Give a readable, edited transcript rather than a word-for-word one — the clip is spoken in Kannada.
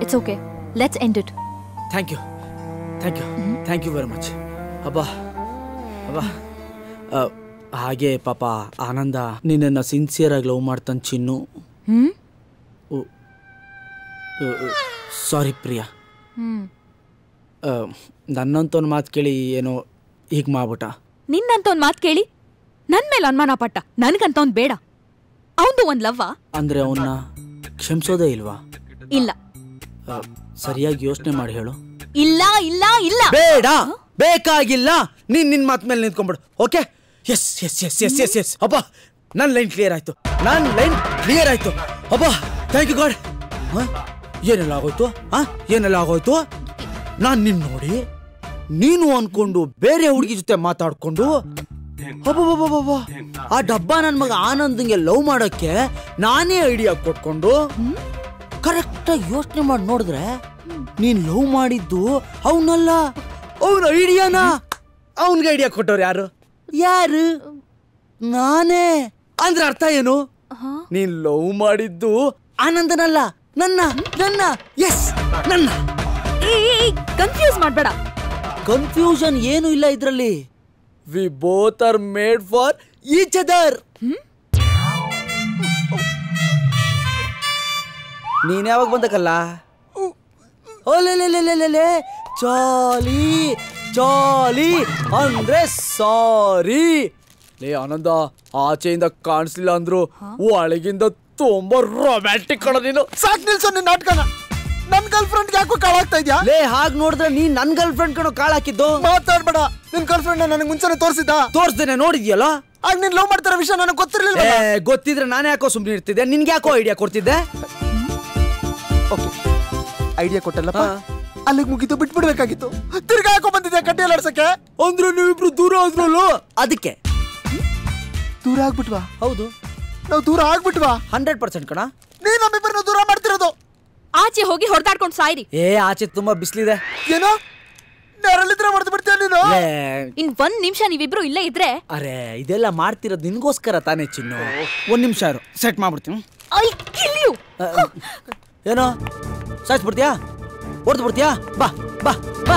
It's okay. Let's end it. Thank you. Thank you very much. ಅಬ್ಬಾ ಹಾಗೆ ಪಾಪ ಆನಂದ ನಿನ್ನನ್ನು ಸಿನ್ಸಿಯರ್ ಆಗಿ ಲವ್ ಮಾಡ್ತಾನೆ ಚಿನ್ನು. ಸಾರಿ ಪ್ರಿಯಾ. ನನ್ನಂತ ಒಂದು ಮಾತು ಕೇಳಿ ಏನೋ ಹೀಗೆ ಮಾಡ್ಬಿಟ್ಟ. ನಿನ್ನಂತ ಒಂದು ಮಾತು ಕೇಳಿ ನನ್ನ ಮೇಲೆ ಅನುಮಾನ ಪಟ್ಟ. ನನಗಂತ ಒಂದು ಬೇಡ. ಅವನು ಒಂದು ಲವ್ವಾ? ಅಂದ್ರೆ ಅವನ್ನ ಕ್ಷಮಿಸೋದೇ ಇಲ್ವಾ? ಇಲ್ಲ. ಸರಿಯಾಗಿ ಯೋಚನೆ ಮಾಡಿ ಹೇಳು. ಇಲ್ಲ ಇಲ್ಲ ಇಲ್ಲ. ಬೇಡ, ಬೇಕಾಗಿಲ್ಲ. ನಿನ್ನ ಮಾತು ಮೇಲೆ ನಿಂತ್ಕೊಂಡ್ಬಿಡು. Okay? Yes yes yes yes yes yes ಅಬ್ಬಾ, ನನ್ನ ಲೈನ್ ಕ್ಲಿಯರ್ ಆಯ್ತು. ಅಬ್ಬಾ, ಥ್ಯಾಂಕ್ ಯು ಗಾಡ್. ಏನೆಲ್ಲ ಆಗೋಯ್ತು? ನಾನು ನಿನ್ನ ನೋಡಿ ನೀನು ಅನ್ಕೊಂಡು ಬೇರೆ ಹುಡುಗಿ ಜೊತೆ ಮಾತಾಡ್ಕೊಂಡು ಆ ಡಬ್ಬ ನನ್ನ ಮಗ ಆನಂದಂಗೆ ಲವ್ ಮಾಡೋಕ್ಕೆ ನಾನೇ ಐಡಿಯಾ ಕೊಟ್ಕೊಂಡು ಕರೆಕ್ಟಾಗಿ ಯೋಚನೆ ಮಾಡಿ ನೋಡಿದ್ರೆ ನೀನ್ ಲವ್ ಮಾಡಿದ್ದು ಅವನಲ್ಲ, ಅವನ ಐಡಿಯಾನ. ಅವನ್ಗೆ ಐಡಿಯಾ ಕೊಟ್ಟವ್ರು ಯಾರು? ನಾನೇ. ಅಂದ್ರೆ ಅರ್ಥ ಏನು? ನೀನ್ ಲವ್ ಮಾಡಿದ್ದು ಆನಂದನಲ್ಲ, ನನ್ನ. ಎಸ್, ನನ್ನ. ಕನ್ಫ್ಯೂಸ್ ಮಾಡ್ಬೇಡ. ಕನ್ಫ್ಯೂಷನ್ ಏನು ಇಲ್ಲ ಇದ್ರಲ್ಲಿ. We both are made for each other. ನೀನ್ ಯಾವಾಗ ಬಂದಕಲ್ಲ? ಓಲೆ ಚಾಲಿ ಅಂದ್ರೆ ಸಾರಿ. ಲೇ ಆನಂದ, ಆಚೆಯಿಂದ ಕಾಣಿಸ್ಲಿಲ್ಲ ಅಂದ್ರು ಒಳಗಿಂದ ತುಂಬಾ ರೊಮ್ಯಾಂಟಿಕ್ ಕಣ ನೀನು. ಸಾಕ್ ನಿಲ್ಸೋ ನಿನ್ ನಾಟಕನ. ನನ್ ಗರ್ಲ್ ಫ್ರೆಂಡ್ ಯಾಕೋ ಕಾಳಾಗ್ತಾ ಇದ್ಯಾ? ಲೇ, ಹಾಗೆ ನೋಡಿದ್ರೆ ನೀನ್ ನನ್ ಗರ್ಲ್ ಫ್ರೆಂಡ್ ಕಣೋ ಕಾಳ್ ಹಾಕಿದ್ದು. ಮಾತಾಡ್ಬೇಡ. ನಿನ್ ಗರ್ಲ್ ಫ್ರೆಂಡ್ ನನಗೆ ಮುಂಚೆನೆ ತೋರಿಸ್ದೇನೆ ನೋಡಿದ್ಯಲ್ಲ. ಆಗ ನೀನ್ ಲವ್ ಮಾಡ್ತಾರ ವಿಷಯ ನನಗೆ ಗೊತ್ತಿರ್ಲಿಲ್ಲ. ಗೊತ್ತಿದ್ರೆ ನಾನೇ ಯಾಕೋ ಸುಮ್ಮನೆ ಇರ್ತಿದ್ದೆ. ನಿನ್ಗೆ ಯಾಕೋ ಐಡಿಯಾ ಕೊಡ್ತಿದ್ದೆ. ಐಡಿಯಾ ಕೊಟ್ಟಲ್ಲಪ್ಪ, ಅಲ್ಲಿಗೆ ಮುಗಿತು, ಬಿಟ್ಬಿಡ್ಬೇಕಾಗಿತ್ತು. ತಿರ್ಗಾ ಯಾಕೋ ಬಂದಿದ್ಯಾ ಕಡ್ಡಿಯಲ್ಲಿ ಆಡ್ಸಕ್ಕೆ? ಅಂದ್ರೆ ನೀವಿಬ್ರು ದೂರ ಆದ್ರಲ್ಲ, ಅದಕ್ಕೆ. ದೂರ ಆಗ್ಬಿಟ್ವಾ? ಹೌದು, ನಾವು ದೂರ ಆಗ್ಬಿಟ್ವಾ? 100% ಕಣ. ನೀನ್ ನಮ್ಮಿಬ್ಬರನ್ನ ದೂರ ಮಾಡ್ತಿರೋದು. ಆಚೆ ಹೋಗಿ ಹೊಡೆದಾಡ್ಕೊಂಡು ಸಾಯಿರಿ. ಆಚೆ ತುಂಬಾ ಬಿಸಿಲಿದೆ. ಏನೋ ನೆರಳಿದ್ರೆ ಹೊಡೆದು ಬಿಡ್ತೀಯ ನೀನು. ಇನ್ 1 ನಿಮಿಷ ನೀವಿಬ್ರು ಇಲ್ಲೇ ಇದ್ರೆ. ಅರೆ, ಇದೆಲ್ಲ ಮಾಡ್ತಿರೋದು ನಿನ್ಗೋಸ್ಕರ ತಾನೇ ಚಿನ್ನು. 1 ನಿಮಿಷ ಇರು, ಸೆಟ್ ಮಾಡ್ಬಿಡ್ತೀನಿ. I kill you. ಏನೋ ಸಾಯಿಸ್ಬಿಡ್ತೀಯಾ? ಹೊಡೆದು ಬಿಡ್ತೀಯಾ? ಬಾ ಬಾ ಬಾ.